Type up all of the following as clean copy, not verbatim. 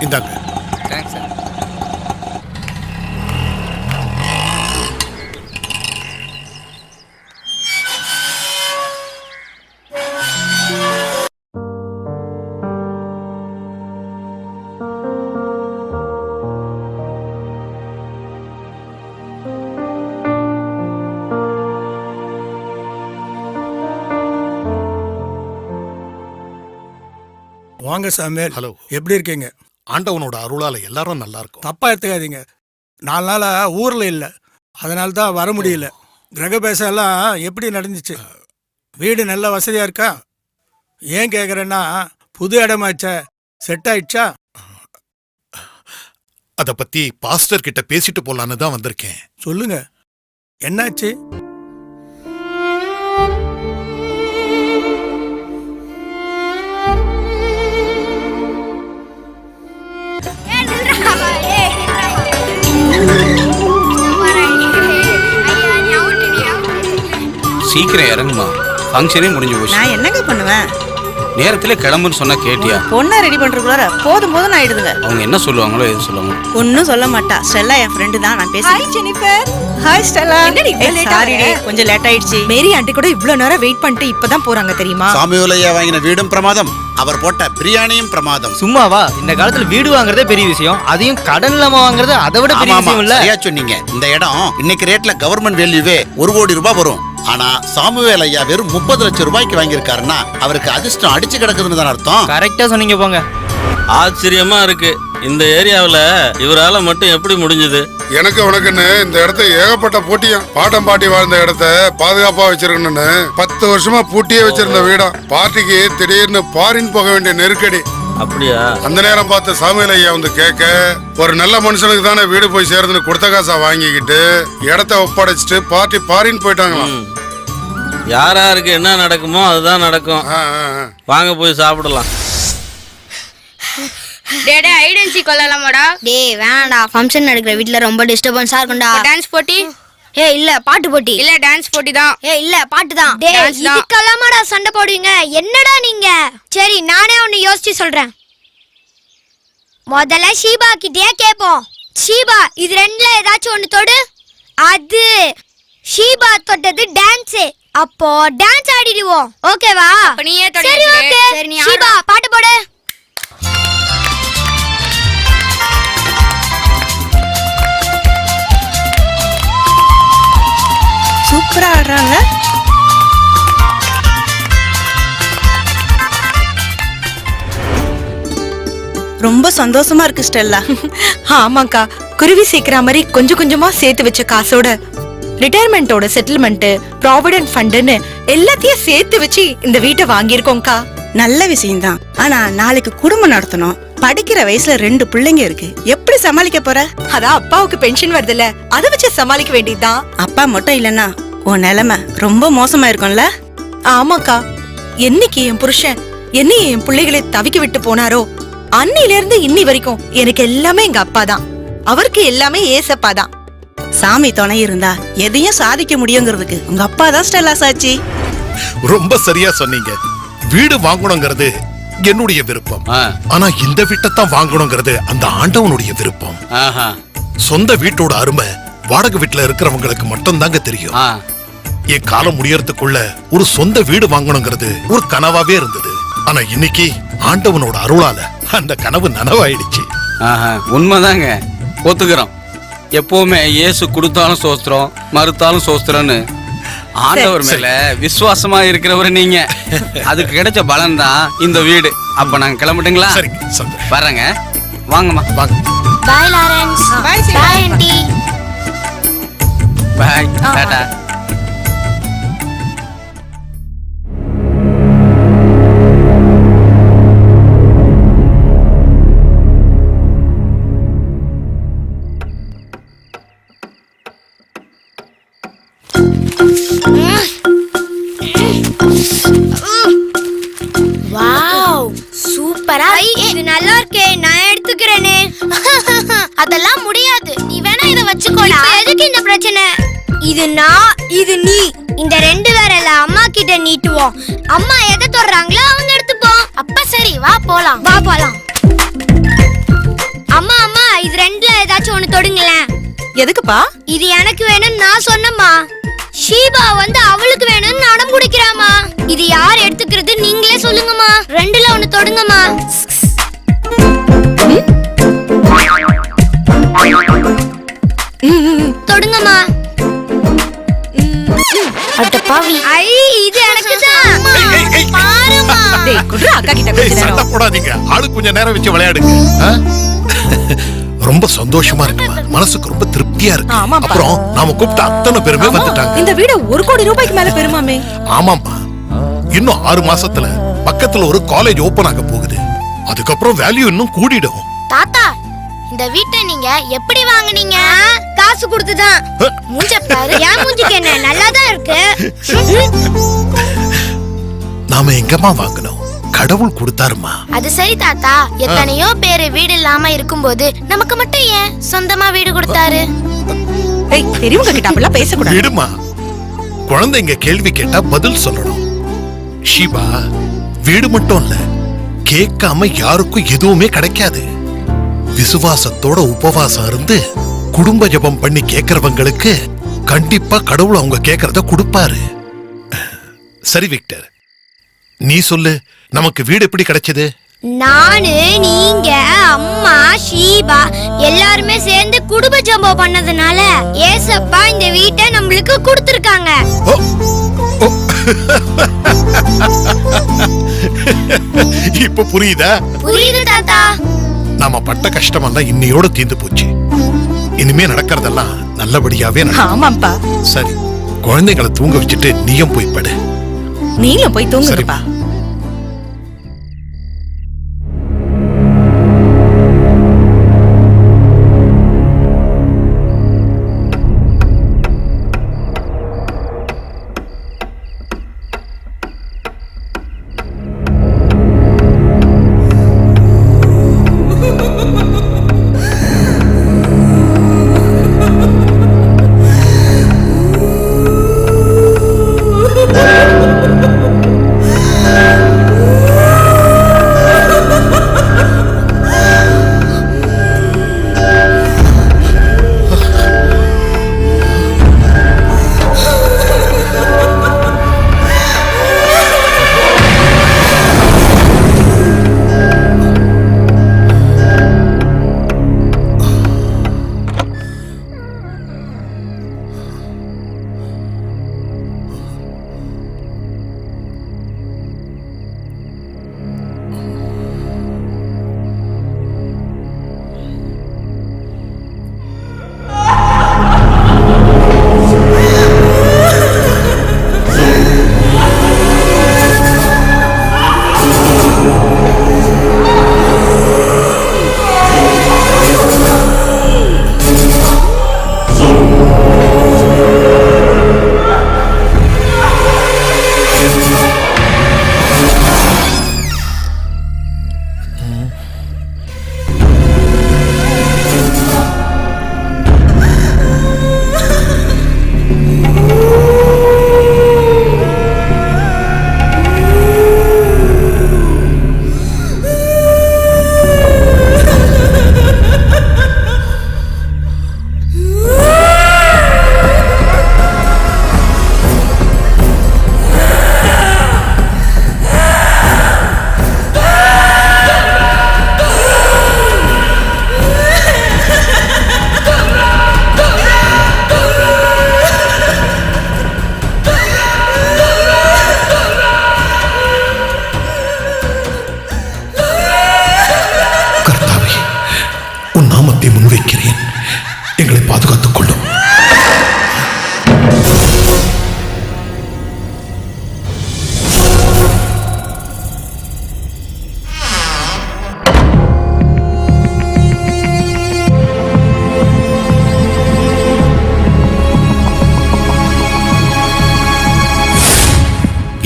இந்தாங்க. Thanks sir. வாங்க சாமியார். ஹலோ. எப்படி இருக்கீங்க? ஆண்டவனோட அருளால எல்லாரும் நல்லா இருக்கும். தப்பா எடுத்துக்காதீங்க. 4 நாளா ஊர்ல இல்லை, அதனால தான் வர முடியல. கிரகபேசம் எல்லாம் எப்படி நடந்துச்சு? வீடு நல்ல வசதியா இருக்கா? ஏன் கேட்குறேன்னா, புது இடமாச்சா, செட் ஆயிடுச்சா? அத பத்தி பாஸ்டர் கிட்ட பேசிட்டு போலான்னு தான் வந்திருக்கேன். சொல்லுங்க, என்னாச்சு? சீக்கிரம் இறங்குமா, ஃபங்க்ஷனே முடிஞ்சு போச்சு. நான் என்னங்க பண்ணுவேன்? நேரத்துல கிளம்புன்னு சொன்னா கேட்டியா? பொண்ணை ரெடி பண்றதுக்குள்ளார போதும் போதும் ஆயிடுதுங்க. அவங்க என்ன சொல்லுவாங்களோ எது சொல்லுவாங்க. ஒன்னும் சொல்ல மாட்டா. ஸ்டெல்லா என் ஃப்ரெண்டு தான். நான் பேசுறேன். Hi Jennifer. Hi Stella. என்னடி இவ்ளோ லேட் ஆகுது? கொஞ்சம் லேட் ஆயிடுச்சு. மேரி ஆண்டி கூட இவ்ளோ நேரம் வெயிட் பண்ணிட்டு இப்பதான் போறாங்க தெரியுமா? சாமியோலையா வாங்கின வீடும் பிரமாதம், அவர் போட்ட பிரியாணியும் பிரமாதம். சும்மாவா? இந்த காலத்துல வீடு வாங்குறதே பெரிய விஷயம், அதையும் கடன் இல்லாம வாங்குறது அதை விட பெரிய விஷயம் இல்ல? சரியா சொன்னீங்க. இந்த இடம் இன்னைக்கு ரேட்ல கவர்மெண்ட் வேல்யூவே 1 கோடி ரூபாய் வரும். ஆனா சாமுவேல் ஐயா வெறும் 30 லட்சம் ரூபாய்க்கு வாங்கியிருக்காருன்னா அவருக்கு அதிர்ஷ்டம் அடிச்சு கிடக்குதுன்னு தான் அர்த்தம். கரெக்டா சொன்னீங்க போங்க. ஆச்சரியமா இருக்கு. இந்த ஏரியாவில் இவரால மட்டும் எப்படி முடிஞ்சது? எனக்கு உனக்குன்னு இந்த இடத்த ஏகப்பட்ட போட்டியும். பாட்டம் பாட்டி வாழ்ந்த இடத்த பாதுகாப்பா வச்சிருக்கணும்னு 10 வருஷமா பூட்டியே வச்சிருந்த வீடம். பார்ட்டிக்கு திடீர்னு பாரின் போக வேண்டிய நெருக்கடி. அப்படியா? அந்த நேரம் பார்த்து சாமுவேல் ஐயா வந்து கேட்க, ஒரு நல்ல மனுஷனுக்கு தானே வீடு போய் சேருதுன்னு கொடுத்த காசா வாங்கிக்கிட்டு இடத்த ஒப்படைச்சிட்டு பார்ட்டி பாரின் போயிட்டாங்களாம். யாராருக்கு என்ன நடக்குமோ அதுதான் நடக்கும். வாங்க போய் சாப்பிடலாம். டேடே ஐடென்சி கொள்ளலாமாடா? டேய் வேணாடா, ஃபங்க்ஷன் நடக்கிற வீட்ல ரொம்ப டிஸ்டர்பன்ஸா இருக்கும்டா. டான்ஸ் போட்டி? ஏய் இல்ல பாட்டு போட்டி. இல்ல டான்ஸ் போட்டி தான். ஏய் இல்ல பாட்டு தான். டேய் இதுக்கெல்லாமாடா சண்டை போடுவீங்க? என்னடா நீங்க? சரி நானே ஒன்னு யோசிச்சு சொல்றேன். முதல்ல ஷீபா கிட்டே கேப்போம். ஷீபா இது ரெண்டுல ஏதாச்சும் ஒன்னு தொடு. அது ஷீபா தொட்டது டான்ஸ். அப்போ டான்ஸ் ஆடிடுவோம். ஓகேவா? அப்ப நீயே தொடு. சரி ஓகே. சரி நீ ஷீபா பாட்டு போடு. சூப்பரா ஆடுறாங்க. ரொம்ப சந்தோஷமா இருக்கு ஸ்டெல்லா. ஆமாக்கா, குருவி சேர்க்கிற மாதிரி கொஞ்சம் கொஞ்சமா சேர்த்து வச்ச காசோட ரிட்டையர்மெண்டோட செட்டில்மெண்ட், ப்ராவிடென்ட் ஃபண்டுன்னு எல்லாத்தையும் சேர்த்து வச்சு இந்த வீட்டை வாங்கியிருக்கோம்க்கா. நல்ல விஷயம்தான். ஆனா நாளைக்கு குடும்பம் நடத்தணும். படிக்கிற வயசுல 2 பிள்ளைங்க இருக்கு. எப்படி சமாளிக்க போற? அதான் அப்பாவுக்கு பென்ஷன் வருதுல்ல, அதை வச்சு சமாளிக்க வேண்டியதுதான். அப்பா மட்டும் இல்லன்னா உன் நிலைமை ரொம்ப மோசமா இருக்கும்ல? ஆமாக்கா, என்னைக்கு என் புருஷன் என்னைய என் பிள்ளைகளை தவிக்க விட்டு போனாரோ அன்னில இருந்து இன்னி வரைக்கும் எனக்கு எல்லாமே எங்க அப்பா தான். அவருக்கு எல்லாமே ஏசப்பா தான். சாமி துணை இருந்தா எதையும் சாதிக்க முடியுங்கிறதுக்கு உங்க அப்பா தான் ஸ்டெல்லா சாட்சி. ரொம்ப சரியா சொன்னீங்க. வீடு வாங்கணுங்கிறது என்னுடைய விருப்பம். ஆனா இந்த வீட்டைத்தான் வாங்கணுங்கிறது அந்த ஆண்டவனுடைய விருப்பம். சொந்த வீட்டோட அருமை வாடகை வீட்டுல இருக்கிறவங்களுக்கு மட்டும் தாங்க தெரியும். என் காலம் முடியறதுக்குள்ள ஒரு சொந்த வீடு வாங்கணுங்கிறது ஒரு கனவாவே இருந்தது. ஆனா இன்னைக்கு ஆண்டவனோட அருளால அந்த கனவு நனவாயிடுச்சு. உண்மைதாங்க, ஒத்துக்கிறோம். எப்பவுமே இயேசு கொடுத்தாலும் சோஸ்திரம், மறுத்தாலும் சோஸ்திரம்னு ஆண்டவர் மேல விசுவாசமா இருக்கிறவரு நீங்க. அதுக்கு கிடைச்ச பலன் தான் இந்த வீடு. அப்ப நாங்க கிளம்பட்டுங்களா? வர்றேங்க. வாங்கம்மா வாங்க. Bye Lawrence. Bye aunty. Bye டாடா. வாவ் சூப்பரா. இது நல்லா இருக்கே, நான் எடுத்துக்கிறேனே. அதெல்லாம் முடியாது, நீ வேணா இத வச்சுக்கோ. எதுக்கு இந்த பிரச்சனை? இது நான், இது நீ. இந்த 2 விரல அம்மா கிட்ட நீட்டுவோம். அம்மா எதை தொடுறாங்களோ அவங்க எடுத்துப்போம். அப்ப சரி வா போலாம். வா போலாம். எதுக்குப்பா? இது எனக்கு வேணும்னு நான் சொன்னேம்மா. ஷீபா வந்து அவளுக்கு வேணும்னு அடம் பிடிக்கிறாமா. இது யார் எடுத்துக்கிறது நீங்களே சொல்லுங்கம்மா. ரெண்டுல ஒண்ணு தொடுங்கம்மா. தொடுங்கம்மா. அடப்பாவி. ஐ இது எனக்கு தான். பாருமா. டேய் குட்ரா அக்கா கிட்ட கொஞ்ச சண்டை நேரம். போடாதீங்க, ஆளு கொஞ்ச நேரம் வச்சு விளையாடுங்க. ஆ? ரொம்ப சந்தோஷமா இருக்குமா, மனசுக்கு ரொம்ப திருப்தியா இருக்கு. ஆமாப்பா. அப்புறம் நாம கூப்பிட்ட அத்தனை பேருமே வந்துட்டாங்க. இந்த வீடு 1 கோடி ரூபாய்க்கு மேல பெருமாமே. ஆமாம்மா, இன்னும் 6 மாசத்துல பக்கத்துல ஒரு காலேஜ் ஓபன் ஆக போகுது. அதுக்கப்புறம் வேல்யூ இன்னும் கூடிடும். தாத்தா இந்த வீட்டை நீங்க எப்படி வாங்குனீங்க? காசு கொடுத்துதான். மூஞ்ச பாரு. ஏன் மூஞ்சிக்கு என்ன நல்லாதான் இருக்கு. நாம எங்கம்மா வாங்கணும்? கடவுள் கொடுத்தாருமா. அது சரி தாத்தா, எத்தனையோ பேரு வீடு இல்லாம இருக்கும்போது நமக்கு மட்டும் ஏன் சொந்தமா வீடு கொடுத்தாரு? ஏய் பெரியவங்க கிட்ட அப்பலாம் பேச கூடாது. விடுமா, குழந்தைங்க கேள்வி கேட்டா பதில் சொல்லணும். ஷீபா, வீடு மட்டும் இல்ல, கேட்காம யாருக்கும் எதுவுமே கிடைக்காது. விசுவாசத்தோட உபவாசம் இருந்து குடும்ப ஜெபம் பண்ணி கேட்கறவங்களுக்கு கண்டிப்பா கடவுள் அவங்க கேட்கறத கொடுப்பாரு. சரி விக்டர், நீ சொல்லு, நமக்கு வீடு எப்படி கிடைச்சது? நானு, நீங்க, அம்மா, ஷீபா எல்லாருமே சேர்ந்து குடும்ப ஜெபம் பண்ணதுனால ஏசப்பா இந்த வீட்டை நம்மளுக்கு கொடுத்திருக்காங்க. ஓ, ஓ. இப்ப புரியுதா? புரியுது தாத்தா. நாம பட்ட கஷ்டமெல்லாம் இன்னையோட தீர்ந்து போச்சு. இனிமே நடக்கிறதெல்லாம் நல்லபடியாவே நடக்கும். ஆமாப்பா. சரி, குழந்தைகளை தூங்க வச்சுட்டு நீயும் போய் படு. நீங்களும் போய் தூங்குங்கப்பா.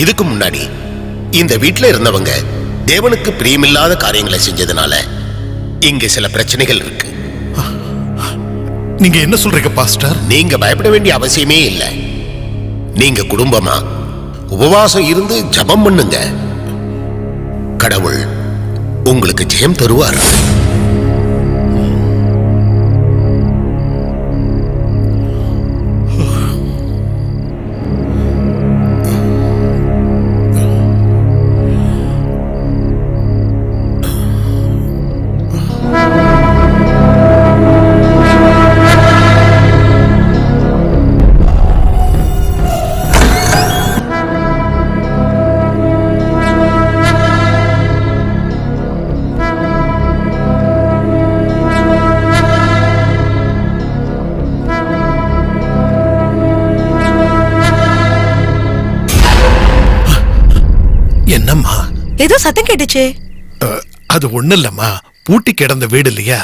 இதுக்கு முன்னாடி இந்த வீட்ல இருந்தவங்க தேவனுக்கு பிரியமில்லாத காரியங்களை செஞ்சதுனால இங்க சில பிரச்சனைகள் இருக்கு. நீங்க என்ன சொல்றீங்க பாஸ்டர்? நீங்க பயப்பட வேண்டிய அவசியமே இல்லை. நீங்க குடும்பமா உபவாசம் இருந்து ஜெபம் பண்ணுங்க. கடவுள் உங்களுக்கு ஜெயம் தருவார். ஏதோ சத்தம் கேட்டுச்சே. அது ஒண்ணு இல்லம்மா, பூட்டி கிடந்த வீடு இல்லையா,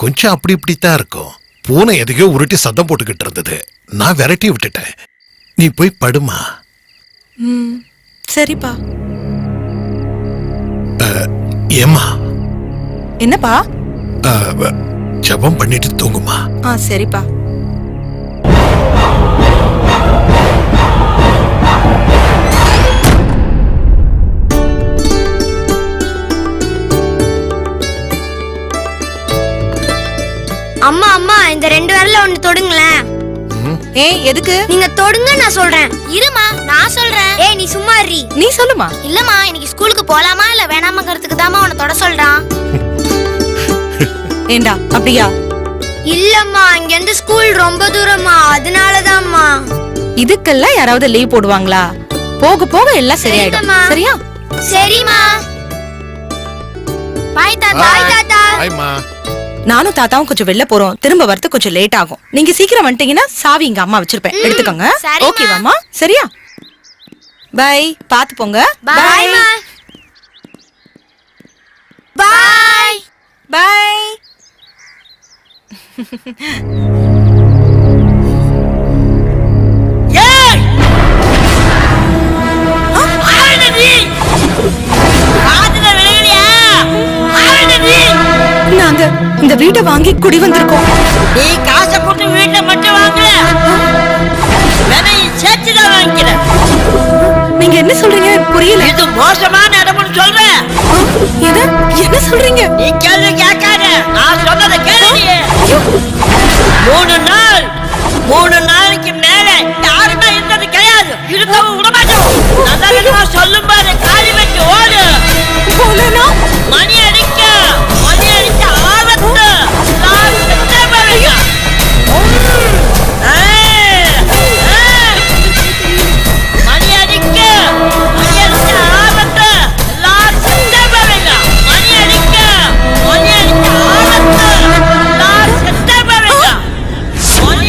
கொஞ்சம் அப்படி இப்படித்தான் இருக்கும். பூனை எதையோ உருட்டி சத்தம் போட்டுக்கிட்டு இருந்தது, நான் விரட்டி விட்டுட்டேன். நீ போய் படுமா. சரிப்பா. ஏம்மா? என்னப்பா? ஜெபம் பண்ணிட்டு தூங்குமா. சரிப்பா. அம்மா அம்மா இந்த 2 விரல்ல ஒன்னு தொடுங்களேன். எதுக்கு? நீங்க தொடுங்க, நான் சொல்றேன். இருமா, நான் சொல்றேன். ஏய் நீ சும்மா இரு. நீ சொல்லுமா. இல்லம்மா, இன்னைக்கு ஸ்கூலுக்கு போலாமா இல்ல வேணாமாங்கிறதுக்கு தாமா உன்னை தொட சொல்றான். ஏண்டா அப்படியா? இல்லம்மா, இங்க இருந்து ஸ்கூல் ரொம்ப தூரமா, அதனாலதான்மா. இதுக்கெல்லாம் யாராவது லீவ் போடுவாங்களா? போக போக எல்லாம் சரியாயிடும். சரியா? சரிமா. பாய் தாத்தா. பாய் தாத்தா. பாய்மா. நானும் தாத்தாவும் கொஞ்சம் வெளில போறோம், திரும்ப வரது கொஞ்சம் லேட் ஆகும். நீங்க சீக்கிரம் வந்துட்டீங்கன்னா சாவி இங்க அம்மா வச்சிருப்பேன், எடுத்துக்கோங்க. ஓகேவாமா? சரியா? பை. பாத்து போங்க. பாய்மா. பாய். பை. நாங்க இந்த வீட்டை வாங்கி குடி வந்திருக்கோம். நீ காசை போட்டு வீட்டை மட்டும் வாங்கல, விலையும் சேர்த்துதான் வாங்கிக்கிற. நீங்க என்ன சொல்றீங்க? புரியல. இது மோசமான இடம்னு சொல்றேன். என்ன சொல்றீங்க? நீ கேள்வி கேட்காத, நான் சொன்னதை கேள்வி. 3 நாளைக்கு மேல யாருமே இருந்தது கிடையாது, இருக்கவும் விடமாட்டோம். நல்லா சொல்லும் பாரு, காலி வச்சு ஓடு. மணி அடிக்க ஆபத்து. மணி அடிக்க ஆபத்து. எல்லாரும் செத்தே போவீங்க. மணி அடிக்க ஆபத்து. எல்லாரும் செத்தே போவீங்க. மணி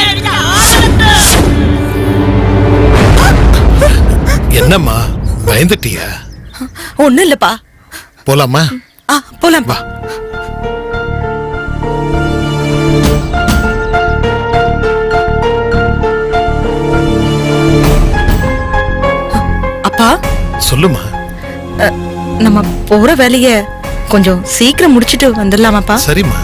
அடிக்க ஆபத்து. என்னம்மா, பயந்துட்டியா? ஒண்ணு இல்லப்பா. போலாமா? போலாம். வா. அப்பா சொல்லுமா. நம்ம போற வேலைய கொஞ்சம் சீக்கிரம் முடிச்சிட்டு வந்துடலாமாப்பா? சரிம்மா.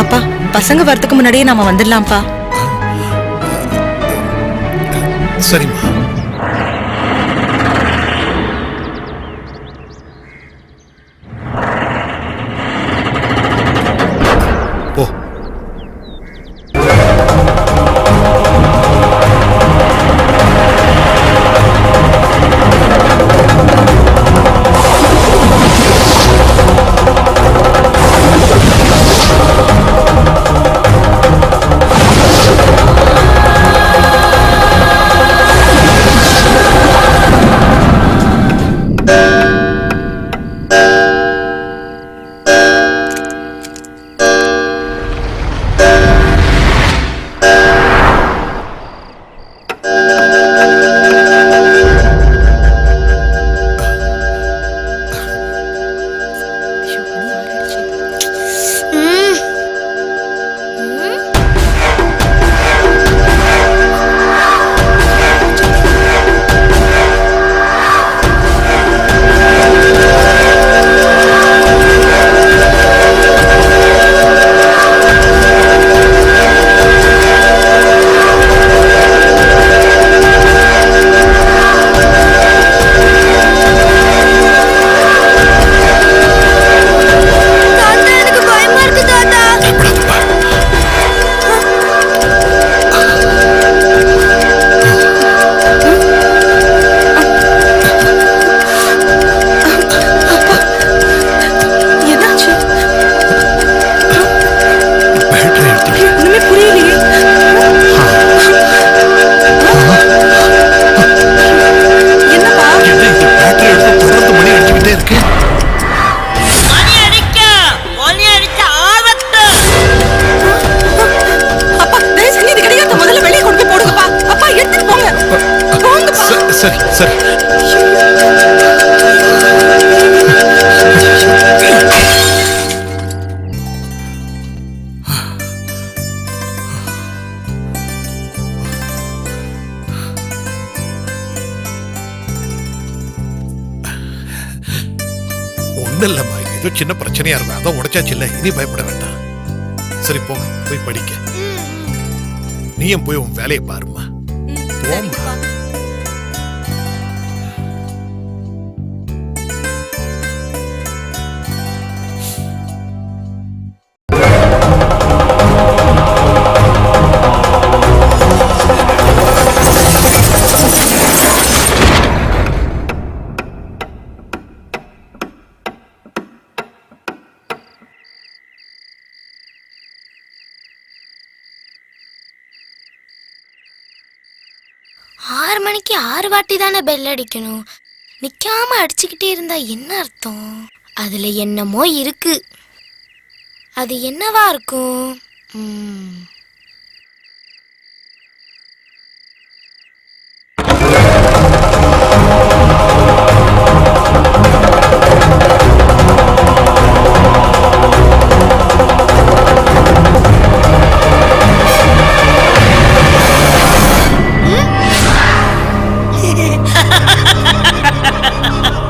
அப்பா, பசங்க வரதுக்கு முன்னாடியே நாம வந்துடலாம்ப்பா. சரிம்மா. போ. இல்லம்மா, ஏதோ சின்ன பிரச்சனையா இருக்கும், அதான் உடைச்சாச்சு இல்ல, இனி பயப்பட வேண்டாம். சரி போங்க, போய் படிக்க. நீயும் போய் உன் வேலையை பாருமா. போம்மா. ஆறு மணிக்கு 6 வாட்டி தானே பெல் அடிக்கணும். நிக்காம அடிச்சுக்கிட்டே இருந்தா என்ன அர்த்தம்? அதுல என்னமோ இருக்கு. அது என்னவா இருக்கும்?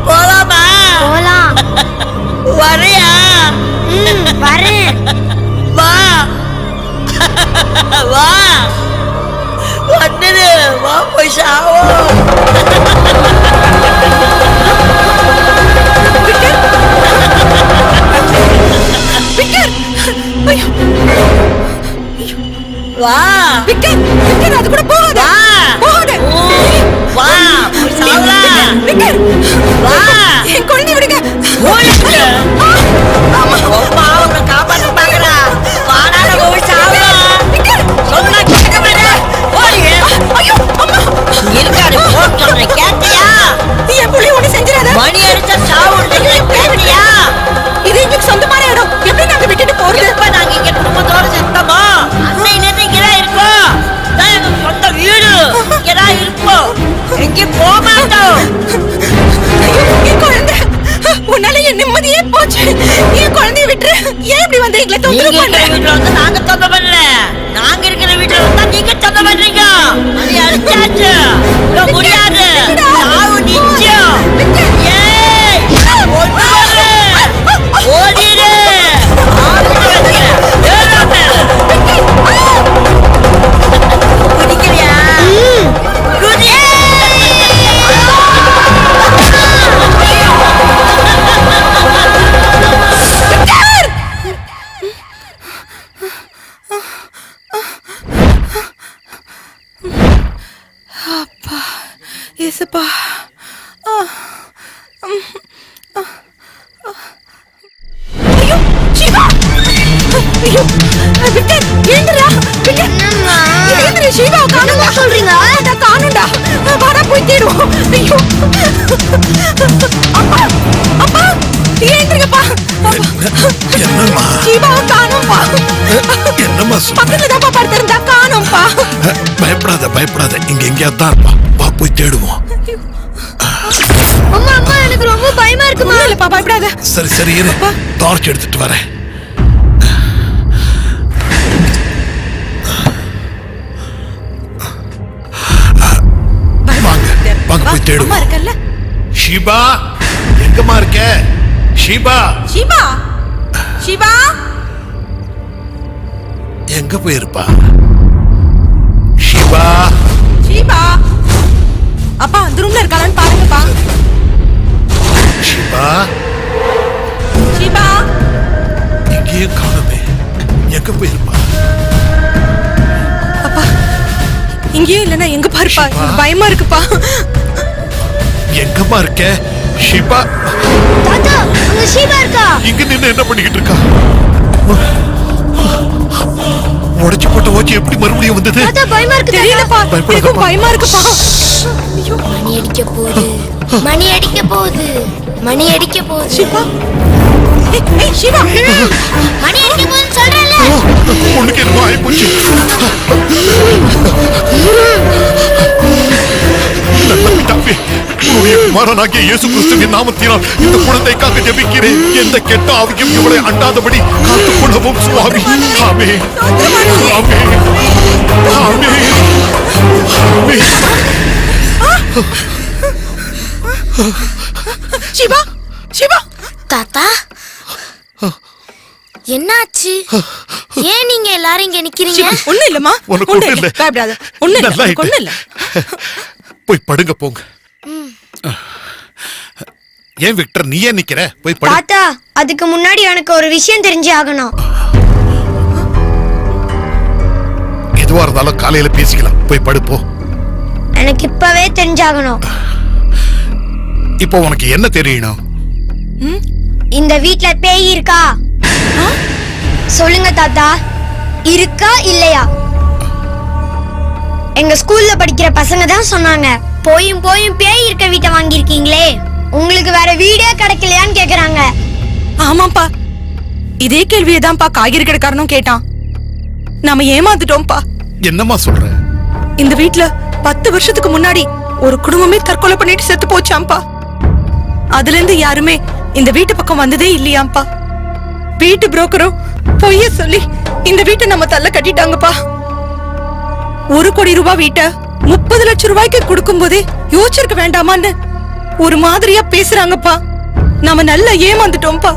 போலாமா? போலாம். வரையா? வரேன். வா வா வந்துடு, வா போய் சாவோம். வா விக்கர், விக்கர், அது கூட போகாத. போகாத. வா போய் சாவலாம். விக்கர், வா என் குழந்தை விடுங்க. அம்மா அவரை காப்பாற்ற பாக்குறா. வாடால போய் சாவலாம். சொன்னா கேட்க மாட்டேன். போறியே. ஐயோ அம்மா, இருக்காரு போன் சொல்றேன், கேட்டியா? என் புள்ளி ஒண்ணு செஞ்சிடாத. மணி அடிச்சா சாவுன்றீங்க, கேட்டியா? இது எங்களுக்கு சொந்தமான இடம், எப்படி நாங்க விட்டுட்டு போறது? எப்ப நாங்க இங்க குடும்பத்தோட செத்தோமோ அன்னையில இருந்து இங்கதான் இருக்கோம். இதான் எங்க சொந்த வீடு, இங்கதான் இருப்போம், எங்கேயும் போக மாட்டோம். ஐயோ, என் குழந்தை, உன்னால என் நிம்மதியே போச்சு. என் குழந்தைய விட்டுரு. ஏன் இப்படி வந்து எங்களை நீங்க தொந்தரவு இருக்கிற பண்ற? வீட்டுல வந்து நாங்க தொந்தரவு பண்ணல, நாங்க இருக்கிற வீட்டுல வந்தா நீங்க தொந்தரவு பண்றீங்க. மணி அடிச்சாச்சு, இப்ப முடியாது, சாவு நிச்சயம். ஏய், ஒண்ணு வரு, ஓடிடு. குடிக்கிறியா? குடி. அப்பா, ஏசப்பா. ஐயோ, சிவா. ஐயோ, விக்கர், ஏந்திரா. விக்கர், ஏந்திரா, சிவா காணும்டா. சொல்றீங்க? அட காணும்டா. வாடா போய் தேடுவோம். ஐயோ. அப்பா, அப்பா, ஏந்திரங்கப்பா. என்னம்மா? சிவா காணும்பா. என்னம்மா சொல்ற? பக்கத்துல தான் படுத்திருந்தா காணும்பா. பயப்படாத, பயப்படாத, இங்க எங்கேயாவது தான் இருப்பா. வா போய் தேடுவோம். அம்மா அம்மா, எனக்கு ரொம்ப பயமா இருக்குமா. இல்லப்பா, பயப்படாத. சரி சரி இரு, டார்ச் எடுத்துட்டு வரேன். வாங்க வாங்க போய் அம்மா தேடுவோம். இருக்கல்ல. ஷீபா, எங்கம்மா இருக்க? ஷீபா, சிவா, சிவா. எங்க போயிருப்பா? ஷீபா, ஷீபா, அப்பா அந்த ரூம்ல இருக்காளான்னு பாருங்கப்பா. ஷீபா, ஷீபா, எங்கேயும் காணுமே, எங்க போயிருப்பா? அப்பா இங்கேயும் இல்லைன்னா எங்க பாருப்பா. ஷீபா. எனக்கு பயமா இருக்குப்பா. எங்கம்மா இருக்க? ஷீபா, தாத்தா, அங்க ஷீபா இருக்கா. இங்க நின்னு என்ன பண்ணிக்கிட்டு இருக்கா? உடைச்சு போட்ட ஓச்சி எப்படி மறுபடியும் வந்தது? தாத்தா, பயமா இருக்கு. தெரியலப்பா, பயப்படாதப்பா. எனக்கு பயமா இருக்குப்பா. ஐயோ, மணி அடிக்க போகுது, மணி அடிக்க போகுது, மணி அடிக்க போகுது. ஷீபா. ஏய், ஏய், ஷீபா. மணி அடிக்க போகுதுன்னு சொல்றேன்ல. உனக்கு என்ன ஆயிப்போச்சு? நல்ல பிதாவே, உன்னுடைய குமாரனாகிய இயேசு கிறிஸ்துவின் நாமத்தினால் இந்த குழந்தைக்காக ஜெபிக்கிறேன். எந்த கெட்ட ஆவியும் இவளை அண்டாதபடி காத்துக் கொள்ளவும் சுவாமி. ஆமென். ஆமென். ஆமென். ஆமென். ஷீபா, ஷீபா. தாத்தா என்னாச்சு? ஏன் நீங்க எல்லாரும் இங்க நிக்கிறீங்க? ஒண்ணு இல்லம்மா, உனக்கு ஒண்ணு ஒண்ணும் இல்ல, இல்ல. பயப்படாத. ஒண்ணு இல்ல, நல்லா உனக்கு ஒண்ணு இல்ல. போய் படுங்க போங்க. ஏன் விக்டர் நீ ஏன் நிக்கிற? போய் படு. தாத்தா அதுக்கு முன்னாடி எனக்கு ஒரு விஷயம் தெரிஞ்சு ஆகணும். எதுவா இருந்தாலும் காலையில பேசிக்கலாம். போய் படு போ. எனக்கு இப்பவே தெரிஞ்சாகணும். இப்போ உனக்கு என்ன தெரியணும்? இந்த வீட்ல பேய் இருக்கா? சொல்லுங்க தாத்தா, இருக்கா இல்லையா? எங்க ஸ்கூல்ல படிக்கிற பசங்க தான் சொன்னாங்க. போயும் போயும் பேய் இருக்க வீட்டை வாங்கியிருக்கீங்களே, உங்களுக்கு வேற வீடே கிடைக்கலையான்னு கேக்குறாங்க. ஆமாப்பா, இதே கேள்வியேதான்ப்பா காய்கறி கடைக்காரனும் கேட்டான். நாம ஏமாந்துட்டோம்ப்பா. என்னம்மா சொல்ற? இந்த வீட்ல 10 வருஷத்துக்கு முன்னாடி ஒரு குடும்பமே தற்கொலை பண்ணிட்டு செத்து போச்சாம்பா. அதுல இருந்து யாருமே இந்த வீட்டு பக்கம் வந்ததே இல்லையாம்பா. வீட்டு புரோக்கரும் பொய்ய சொல்லி இந்த வீட்டை நம்ம தள்ள கட்டிட்டாங்கப்பா. 1 கோடி ரூபாய் வீட்டை 30 லட்சம் ரூபாய்க்கு கொடுக்கும் போதே யோசிச்சிருக்க வேண்டாமான்னு ஒரு மாதிரியா பேசுறாங்கப்பா. நாம நல்லா ஏமாந்துட்டோம்ப்பா.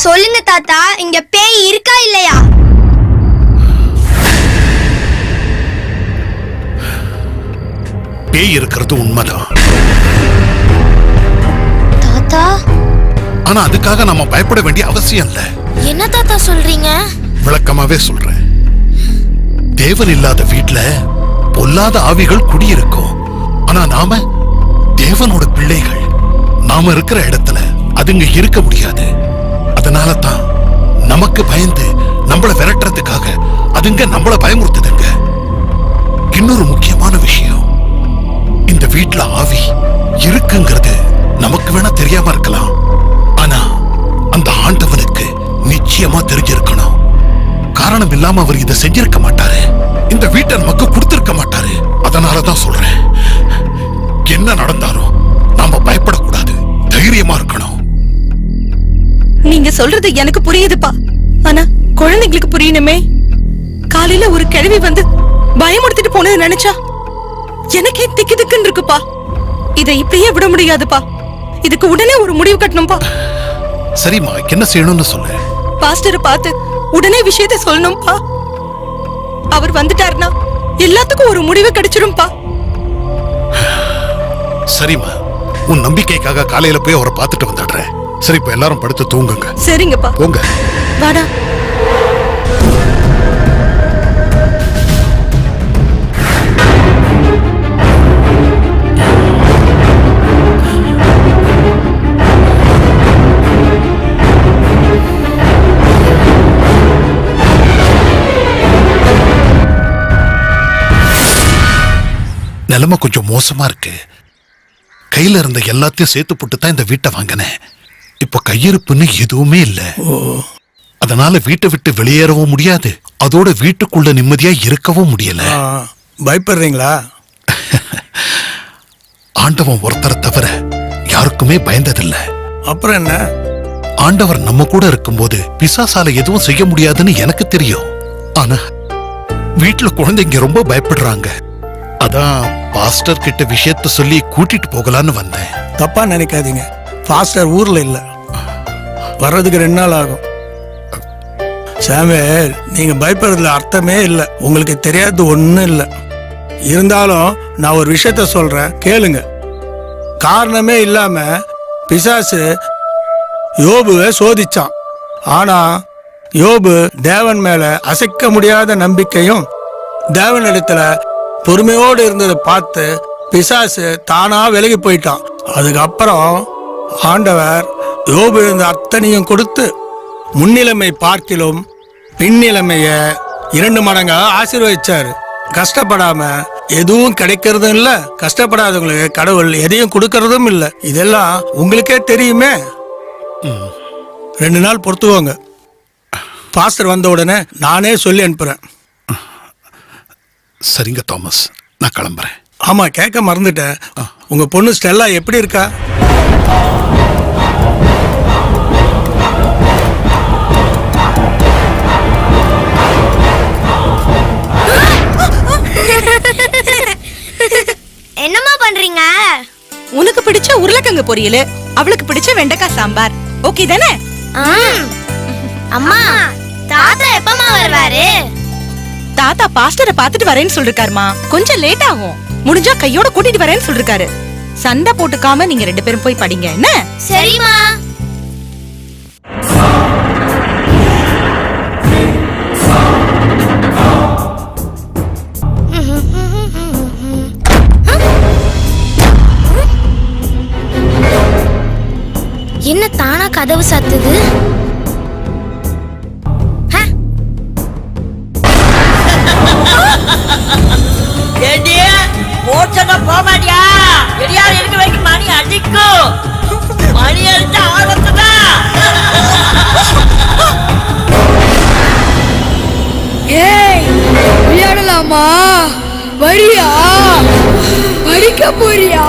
சொல்லுங்க தாத்தா, இங்க பேய் இருக்கா இல்லையா? பேய் இருக்கிறது உண்மைதான். தாத்தா ஆனா அதுக்காக நாம பயப்பட வேண்டிய அவசியம் இல்ல. என்ன தாத்தா சொல்றீங்க? விளக்கமாவே சொல்றேன். தேவன் இல்லாத வீட்ல பொல்லாத ஆவிகள் குடியிருக்கும். ஆனா நாம தேவனோட பிள்ளைகள். நாம இருக்கிற இடத்துல அதுங்க இருக்க முடியாது. அதனால தான் நமக்கு பயந்து நம்மள விரட்டுறதுக்காக அதுங்க நம்மள பயமுறுத்துதுங்க. இன்னொரு முக்கியமான விஷயம், இந்த வீட்ல ஆவி இருக்குங்கிறது நமக்கு வேணா தெரியாம இருக்கலாம். ஆனா அந்த ஆண்டவனுக்கு நிச்சயமா தெரிஞ்சிருக்கணும். காரணம் இல்லாம அவர் இதை செஞ்சிருக்க மாட்டாரு. இந்த வீட்டை நமக்கு கொடுத்திருக்க மாட்டாரு. அதனாலதான் சொல்றேன், என்ன நடந்தாலும் நாம பயப்படக்கூடாது, தைரியமா இருக்கணும். நீங்க சொல்றது எனக்கு புரியுதுப்பா. ஆனா குழந்தைங்களுக்கு புரியணுமே. காலையில ஒரு கிழவி வந்து பயமுறுத்திட்டு போனது நினைச்சா எனக்கே திக்கு திக்குன்னு இருக்குப்பா. இதை இப்படியே விட முடியாதுப்பா. இதுக்கு உடனே ஒரு முடிவு கட்டணும்பா. சரிம்மா, என்ன செய்யணும்னு சொல்லு. பாஸ்டரை பார்த்து உடனே விஷயத்தை சொல்லணும்பா. அவர் வந்துட்டாருன்னா எல்லாத்துக்கும் ஒரு முடிவு கிடைச்சிரும்பா. சரிம்மா, உன் நம்பிக்கைக்காக காலையில போய் அவரை பார்த்துட்டு வந்துடுறேன். சரி, இப்ப எல்லாரும் படுத்து தூங்குங்க. சரிங்கப்பா, போங்க. வாடா. நிலைமை கொஞ்சம் மோசமா இருக்கு. கையில இருந்த எல்லாத்தையும் சேர்த்து போட்டு தான் இந்த வீட்டை வாங்கினேன். இப்ப கையிருப்புன்னு எதுவுமே இல்ல. அதனால வீட்டை விட்டு வெளியேறவும் முடியாது, அதோட வீட்டுக்குள்ள நிம்மதியா இருக்கவும் முடியல. பயப்படுறீங்களா? ஆண்டவன் ஒருத்தரை தவிர யாருக்குமே பயந்ததில்ல. அப்புறம் என்ன? ஆண்டவர் நம்ம கூட இருக்கும்போது பிசாசால எதுவும் செய்ய முடியாதுன்னு எனக்கு தெரியும். ஆனா வீட்டுல குழந்தைங்க ரொம்ப பயப்படுறாங்க. அதான் பாஸ்டர் கிட்ட விஷயத்த சொல்லி கூட்டிட்டு போகலான்னு வந்தேன். தப்பா நினைக்காதீங்க, பாஸ்டர் ஊர்ல இல்ல, வர்றதுக்கு 2 நாள் ஆகும். சாமுவேல், நீங்க பயப்படுறதுல அர்த்தமே இல்லை. உங்களுக்கு தெரியாது ஒண்ணும் இல்லை. இருந்தாலும் நான் ஒரு விஷயத்த சொல்றேன், கேளுங்க. காரணமே இல்லாம பிசாசு யோபுவை சோதிச்சான். ஆனா யோபு தேவன் மேல அசைக்க முடியாத நம்பிக்கையும் தேவனிடத்துல பொறுமையோடு இருந்ததை பார்த்து பிசாசு தானா விலகி போயிட்டான். அதுக்கப்புறம் ஆண்டவர் யோபு இருந்த அத்தனையும் கொடுத்து முன்னிலைமை பார்க்கிலும் பின்னிலைமைய 2 மடங்கா ஆசீர்வதிச்சாரு. கஷ்டப்படாம எதுவும் கிடைக்கிறதும் இல்ல, கஷ்டப்படாதவங்களுக்கு கடவுள் எதையும் கொடுக்கறதும் இல்ல. இதெல்லாம் உங்களுக்கே தெரியுமே. 2 நாள் பொறுத்துக்கோங்க. பாஸ்டர் வந்த உடனே நானே சொல்லி அனுப்புறேன். சரிங்க தாமஸ், நான் கிளம்புறேன். ஆமா, கேட்க மறந்துட்டேன். உங்க பொண்ணு ஸ்டெல்லா எப்படி இருக்கா? என்னம்மா பண்றீங்க? உனக்கு பிடிச்ச உருளைக்கிழங்கு பொரியல், அவளுக்கு பிடிச்ச வெண்டைக்காய் சாம்பார். ஓகே தானே? அம்மா தாத்தா எப்பமா வருவாரு? தாத்தா பாஸ்டரை பாத்துட்டு வரேன்னு சொல்லிருக்காருமா. கொஞ்சம் லேட் ஆகும். முடிஞ்சா கையோட கூட்டிட்டு வரேன்னு சொல்லிருக்காரு. சண்டை போட்டுக்காம நீங்க 2 பேரும் போய் படிங்க என்ன? சரிம்மா. என்ன தானா கதவு சாத்துது? போச்சனா போக மாட்டியா? எடியார் இருக்க வைக்க மணி அடிக்கும். மணி அடிச்சா ஆபத்துதா. ஏய் விளையாடலாமா? வரியா? படிக்க போறியா?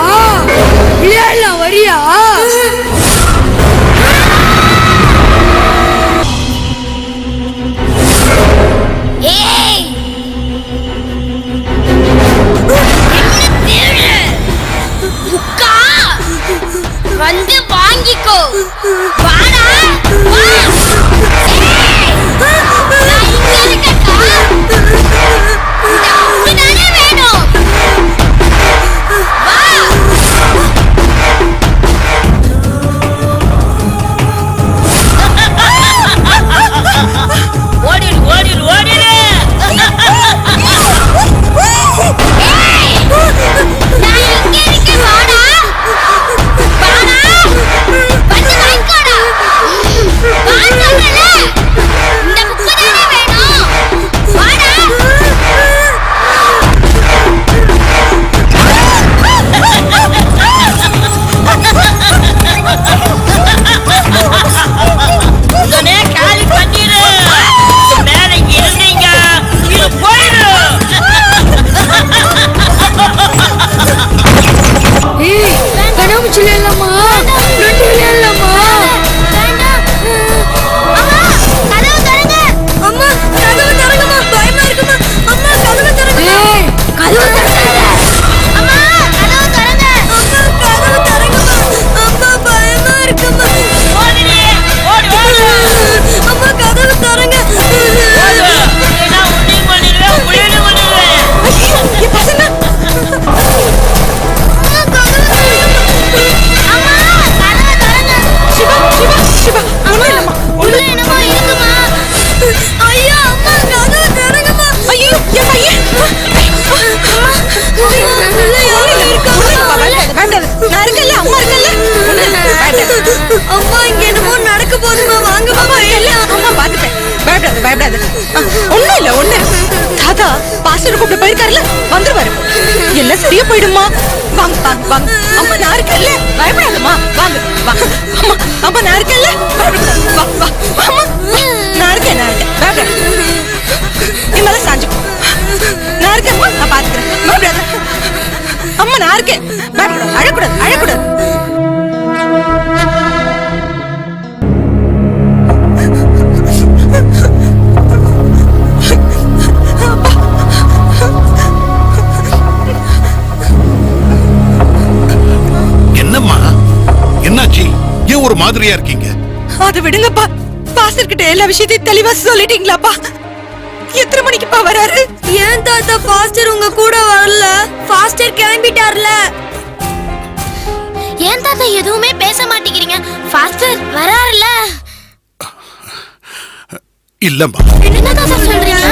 விளையாடலாம் வரியா? ஏய் முக்கா வந்து வாங்கிக்கோ. வாடா வா. ஏய் நான் இங்க இருக்கட்டா? உனக்கு தானே வேணும். வா. ஓடிடு ஓடிடு ஓடிடு. ஏய் நான் இங்க இருக்கேன். வாடா வாடா வந்து வாங்கிக்கோடா. வா சொல்றல. இந்த புக்கு தானே வேணும். வாடா. உடனே காலி பண்ணிடு. மேல இருந்தீங்க இது போயிடு. ஏய் கனவுச்சு விளையாடலாமா? ரெண்டு விளையாடலாமா? அம்மா கதவு தரங்க. அம்மா கதவு தரங்கம்மா. பயமா இருக்குமா? அம்மா கதவு தரங்க. ஏய் கதவு தரங்க. அம்மா கதவு தரங்க. அம்மா கதவு தரங்கம்மா. அம்மா பயமா இருக்குமா? ஓடிடு ஓடி ஓடு. அம்மா கதவு தரங்க. ஓடு. இல்லைன்னா உன்னையும் கொன்னிடுவேன், உன்னையும் கொன்னிடுவேன். என் பசங்க சிவா சிவா சிவா ஒண்ணும் இல்லம்மா. உள்ள என்னமோ இருக்குமா? ஐயோ அம்மா கதவு தரங்கம்மா. ஐயோ என் பையன். உள்ள யாரோ இருக்காங்க. நான் இருக்கல, அம்மா இருக்கல. அம்மா இங்க என்னமோ நடக்க போகுதுமா. வாங்க அம்மா இல்ல, அம்மா பாத்துட்டேன். பயப்படாத பயப்படாத. ஒண்ணும் இல்ல ஒண்ணு. தாத்தா பாஸ்டர் கூப்பிட்டு போயிருக்காருல, வந்துருவாரு. எல்லாம் சரியா போயிடுமா. வாங்க வாங்க வாங்க. அம்மா நான் இருக்கல, பயப்படாதம்மா. வாங்க வாங்க. அம்மா அம்மா நான் இருக்கல, பயப்படாத. வா வா அம்மா நான் இருக்கேன் பயப்படாத. நீ மேல சாஞ்சு. நான் இருக்கேன், நான் பாத்துக்கிறேன். பயப்படாத. அம்மா நான் இருக்கேன். பயப்படாத. அழக்கூடாது அழக்கூடாது. என்னம்மா என்னாச்சு? ஏன் ஒரு மாதிரியா இருக்கீங்க? அதை விடுங்கப்பா. பாஸ்டர் கிட்ட எல்லா விஷயத்தையும் தெளிவா சொல்லிட்டீங்களாப்பா? எத்தனை மணிக்குப்பா வராரு? ஏன் தாத்தா பாஸ்டர் உங்க கூட வரல? பாஸ்டர் கிளம்பிட்டார்ல. ஏன் தாத்தா எதுவுமே பேச மாட்டேங்கிறீங்க? பாஸ்டர் வராருல. இல்லம்மா, என்ன தாத்தா சொல்றீங்க?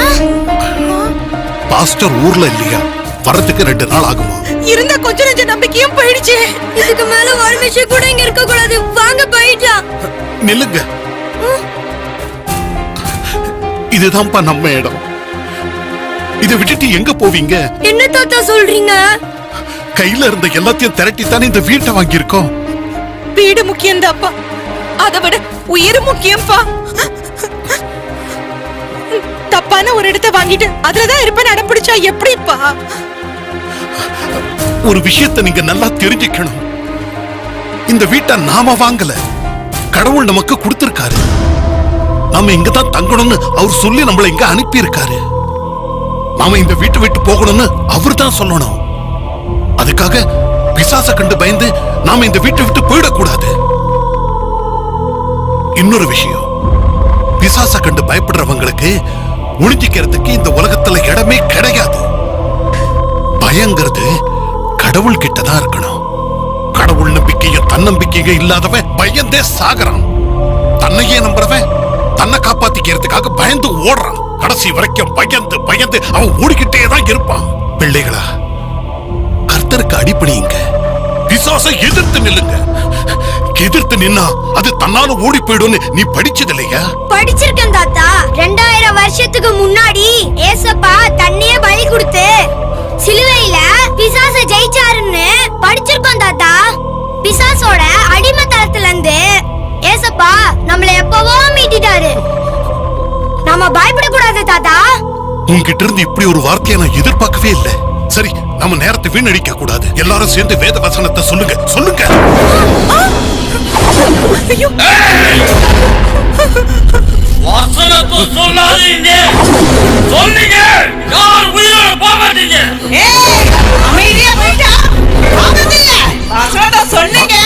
பாஸ்டர் ஊர்ல இல்லையா? வரதுக்கு 2 நாள் ஆகுமா? இருந்த கொஞ்ச நெஞ்ச நம்பிக்கையும் போயிடுச்சு. இதுக்கு மேல ஒரு நிமிஷம் கூட இங்க இருக்க கூடாது. வாங்க போயிடலாம். நில்லுங்க. இதுதான்ப்பா நம்ம இடம். இதை விட்டுட்டு எங்க போவீங்க? என்ன தாத்தா சொல்றீங்க? கையில இருந்த எல்லாத்தையும் திரட்டித்தானே இந்த வீட்டை வாங்கியிருக்கோம். வீடு முக்கியம் தான்ப்பா, அதை விட உயிர் முக்கியம்ப்பா. தப்பான ஒரு இடத்தை வாங்கிட்டு அதுலதான் இருப்பேன் அடம்பிடிச்சா எப்படிப்பா? ஒரு விஷயத்தை நீங்க நல்லா தெரிஞ்சுக்கணும். இந்த வீட்டை நாம வாங்கல, கடவுள் நமக்கு கொடுத்திருக்காரு. நாம இங்கதான் தங்கணும்னு அவர் சொல்லி நம்மள இங்க அனுப்பி இருக்காரு. நாம இந்த வீட்டை விட்டு போகணும்னு அவர் தான் சொல்லணும். அதுக்காக பிசாச கண்டு பயந்து நாம இந்த வீட்டை விட்டு போயிடக்கூடாது. இன்னொரு விஷயம், பிசாச கண்டு பயப்படுறவங்களுக்கு ஒளிஞ்சிக்கிறதுக்கு இந்த உலகத்துல இடமே கிடையாது. பயங்கிறது கடவுள் கிட்டதான் இருக்கணும். கடவுள் நம்பிக்கையும் தன்னம்பிக்கையும் இல்லாதவன் பயந்தே சாகுறான். தன்னையே நம்புறவன் தன்னை காப்பாத்திக்கிறதுக்காக பயந்து ஓடுறான். கடைசி வரைக்கும் பயந்து பயந்து அவன் ஓடிக்கிட்டே தான் இருப்பான். பிள்ளைகளா, கர்த்தருக்கு அடிப்பணியுங்க, பிசாசை எதிர்த்து நில்லுங்க. எதிர்த்து நின்னா அது தன்னால ஓடி போயிடும்னு நீ படிச்சது இல்லையா? படிச்சிருக்கேன் தாத்தா. 2000 வருஷத்துக்கு முன்னாடி ஏசப்பா தன்னையே பலி கொடுத்து சிலுவையில பிசாச ஜெயிச்சாருன்னு படிச்சிருக்கோம் தாத்தா. பிசாசோட அடிமைத்தனத்துல இருந்து ஏசப்பா நம்மள எப்பவோ மீட்டிட்டாரு. நாம பயப்படக்கூடாது தாத்தா. உன்கிட்ட இருந்து இப்படி ஒரு வார்த்தையை நான் எதிர்பார்க்கவே இல்லை. சரி, நம்ம நேரத்தை வீணடிக்க கூடாது. எல்லாரும் சேர்ந்து வேத வசனத்தை சொல்லுங்க சொல்லுங்க. வசனத்தை சொல்லாதீங்க. சொன்னீங்க யார் உயிரோட போக மாட்டீங்க. அமைதியா போயிட்டா ஆகுதில்ல. வசனத்தை சொன்னீங்க,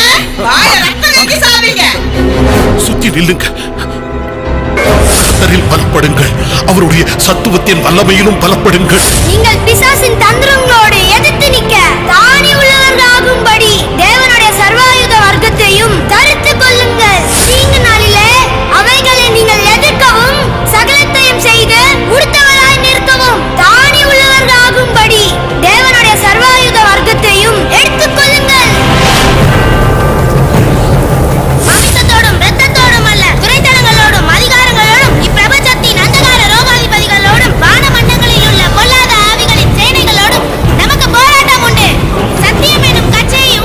வாய ரத்தம் கக்கி சாவீங்க. சுத்தி நில்லுங்க. கர்த்தரில் பலப்படுங்கள், அவருடைய சத்துவத்தின் வல்லமையிலும் பலப்படுங்கள். நீங்கள் பிசாசின் தந்திரங்களோடு எதிர்த்து நிற்க தானி உள்ளவர்களாகும்படி தேவனுடைய சர்வாயுத வர்க்கத்தையும் தரித்துக் கொள்ளுங்கள். தீங்கு நாளிலே அவைகளை நீங்கள் எதிர்க்கவும் சகலத்தையும் செய்து உடுத்தவராய் நிற்கவும் தானி உள்ளவர்களாகும்படி தேவனுடைய சர்வாயுத வர்க்கத்தையும் எடுத்துக் கொள்ளுங்கள். மாமிசத்தோடும் இரத்தத்தோடும் அல்ல, துரைத்தனங்களோடும் அதிகாரங்களோடும் இப்பிரபஞ்சத்தின் அந்தகார ரோகாதிபதிகளோடும் வானமண்டங்களில் உள்ள பொல்லாத ஆவிகளின் சேனைகளோடும் நமக்கு போராட்டம் உண்டு. சத்தியம் எனும் கச்சையை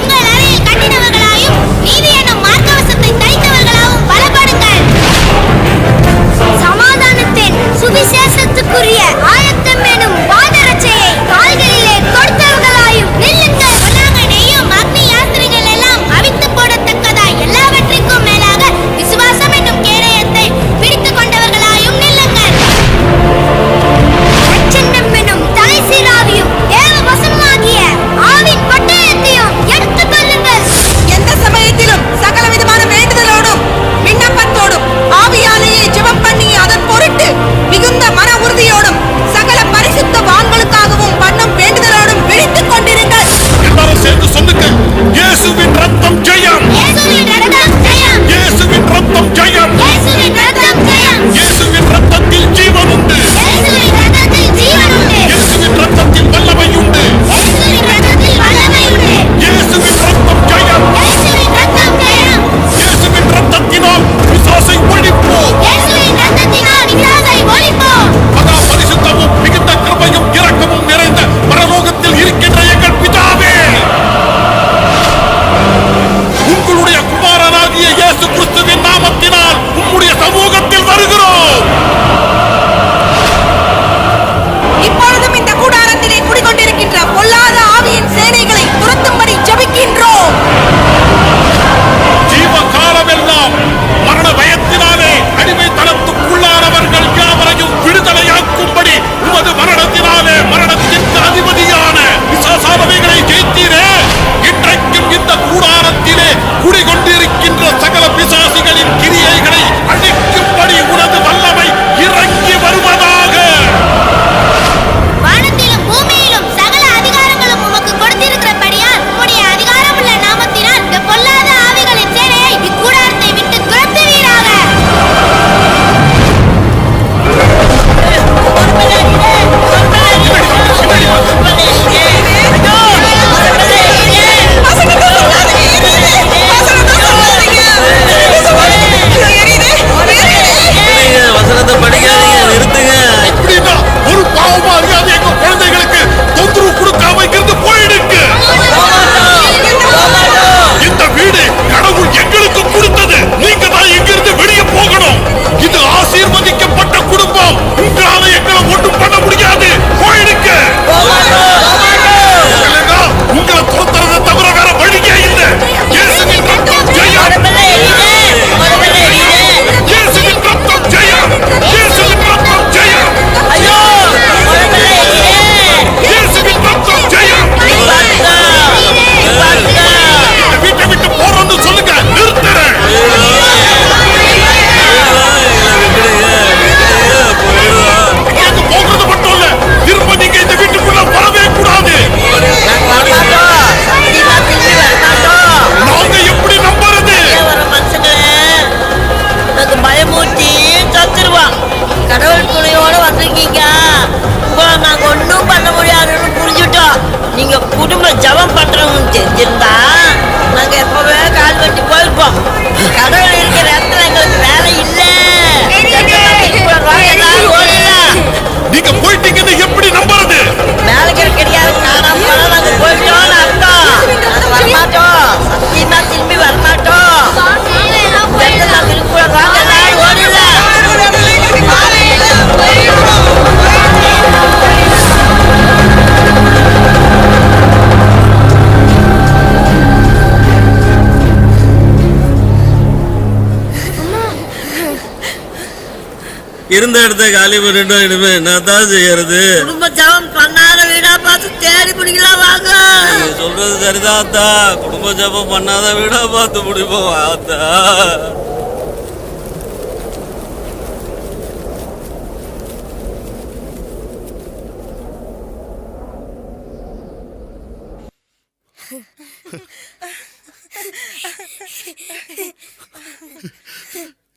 இருந்த இடத்த காலி பண்ணிட்டோம். இனிமே என்னதான் செய்யறது? குடும்ப ஜபம் பண்ணாத வீடா பார்த்து தேடி பிடிக்கலாம் வாங்க. நீங்க சொல்றது சரிதான் அத்தா. குடும்ப ஜபம் பண்ணாத வீடா பார்த்து முடிப்போம் அத்தா.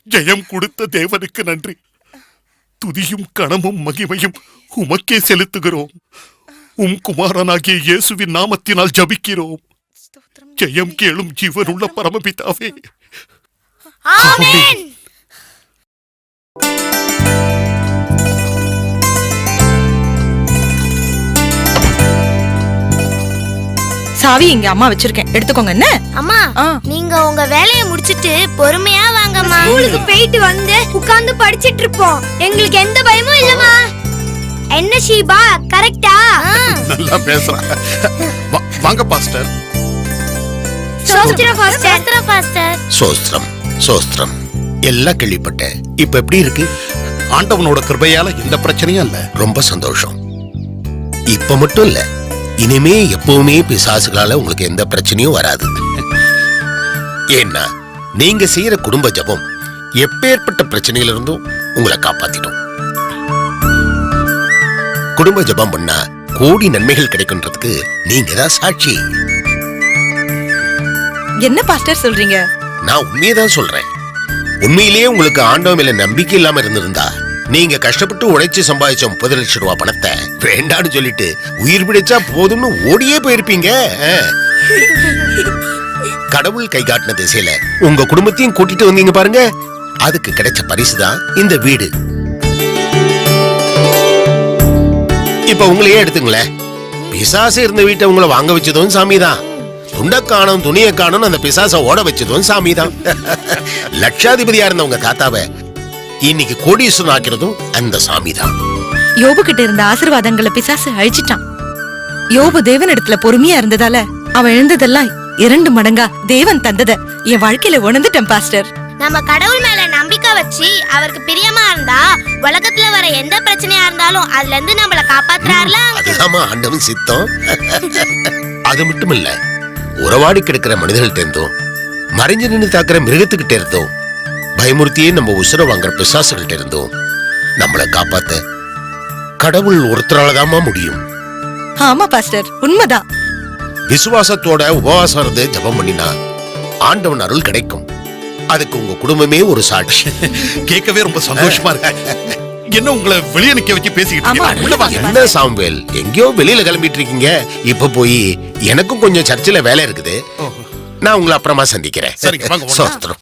ஜெயம் கொடுத்த தேவனுக்கு நன்றி. துதியும் கணமும் மகிமையும் உமக்கே செலுத்துகிறோம். உம் குமாரனாகிய இயேசுவின் நாமத்தினால் ஜபிக்கிறோம். ஜெயம் கேளும் ஜீவனுள்ள பரமபிதாவே. ஆமென். சாவி இங்க அம்மா வச்சிருக்கேன், எடுத்துக்கோங்க. என்ன அம்மா, நீங்க உங்க வேலையை முடிச்சிட்டு பொறுமையா வாங்கம்மா. ஸ்கூலுக்கு போயிட்டு வந்து உட்கார்ந்து படிச்சிட்டு இருப்போம். எங்களுக்கு எந்த பயமும் இல்லம்மா. என்ன ஷீபா, கரெக்டா? நல்லா பேசுறா. வாங்க பாஸ்டர். சோஸ்திரம் பாஸ்டர். சோஸ்திரம் சோஸ்திரம் எல்லாம் கேள்விப்பட்டேன். இப்ப எப்படி இருக்கு? ஆண்டவனோட கிருபையால எந்த பிரச்சனையும் இல்ல. ரொம்ப சந்தோஷம். இப்ப மட்டும் இல்ல, இனிமே எப்பவுமே பிசாசுகளால உங்களுக்கு எந்த பிரச்சனையும் வராது. ஏன்னா நீங்க செய்யற குடும்ப ஜபம் எப்பேற்பட்ட பிரச்சனையில இருந்தும் உங்களை காப்பாத்திடும். குடும்ப ஜபம் பண்ணா கோடி நன்மைகள் கிடைக்குன்றதுக்கு நீங்க தான் சாட்சி. என்ன பாஸ்டர் சொல்றீங்க? நான் உண்மையதான் சொல்றேன். உண்மையிலேயே உங்களுக்கு ஆண்டவன் மேல நம்பிக்கை இல்லாம இருந்திருந்தா நீங்க கஷ்டப்பட்டு உழைச்சு சம்பாதிச்ச 30 லட்சம் ரூபாய் பணத்தை வேண்டான்னு சொல்லிட்டு உயிர் பிடிச்சா போதும்னு ஓடியே போயிருப்பீங்க. கடவுள் கை காட்டின திசையில உங்க குடும்பத்தையும் கூட்டிட்டு வந்தீங்க பாருங்க. அதுக்கு கிடைச்ச பரிசுதான் இந்த வீடு. இப்ப உங்களையே எடுத்துங்களேன். பிசாசு இருந்த வீட்டை உங்களை வாங்க வச்சதும் சாமிதான். துண்டக்கானம் துணியை காணும் அந்த பிசாச ஓட வச்சதும் சாமிதான். லட்சாதிபதியா இருந்த உங்க தாத்தாவை இன்னைக்கு கோடீஸ்வரன் ஆக்கிறதும் அந்த சாமிதான். யோபு கிட்ட இருந்த ஆசீர்வாதங்களை பிசாசு அழிச்சிட்டான். யோபு தேவன் இடத்துல பொறுமையா இருந்ததால அவன் எழுந்ததெல்லாம் 2 மடங்கா தேவன் தந்தத என் வாழ்க்கையில உணர்ந்துட்டேன் பாஸ்டர். நம்ம கடவுள் மேல நம்பிக்கை வச்சு அவருக்கு பிரியமா இருந்தா உலகத்துல வர எந்த பிரச்சனையா இருந்தாலும் அதுல இருந்து நம்மள காப்பாத்துறாருல. அதுதான் ஆண்டவன் சித்தம். அது மட்டும் இல்ல, உறவாடி கிடக்கிற மனிதர்கள்ட்ட இருந்தோம், மறைஞ்சு நின்று தாக்குற மிருகத்துக்கிட்ட இருந்தோம், பயமுறுத்தியே நம்ம உசுர வாங்குற பிசாசுகள்ட்ட இருந்தோம் நம்மளை காப்பாத்த கடவுள் ஒருத்தராலதாமா முடியும். ஆமா பாஸ்டர், உண்மைதான். விசுவாசத்தோட உபவாசம் இருந்து ஜபம் பண்ணினா ஆண்டவன் அருள் கிடைக்கும். அதுக்கு உங்க குடும்பமே ஒரு சாட்சி. கேட்கவே ரொம்ப சந்தோஷமா இருக்கு. என்ன உங்களை வெளியே நிக்க வச்சு பேசிக்கிட்டு என்ன சாம்வேல், எங்கேயோ வெளியில கிளம்பிட்டு இருக்கீங்க. இப்ப போய் எனக்கும் கொஞ்சம் சர்ச்சில் வேலை இருக்குது, நான் உங்களை அப்புறமா சந்திக்கிறேன். சோஸ்திரம்.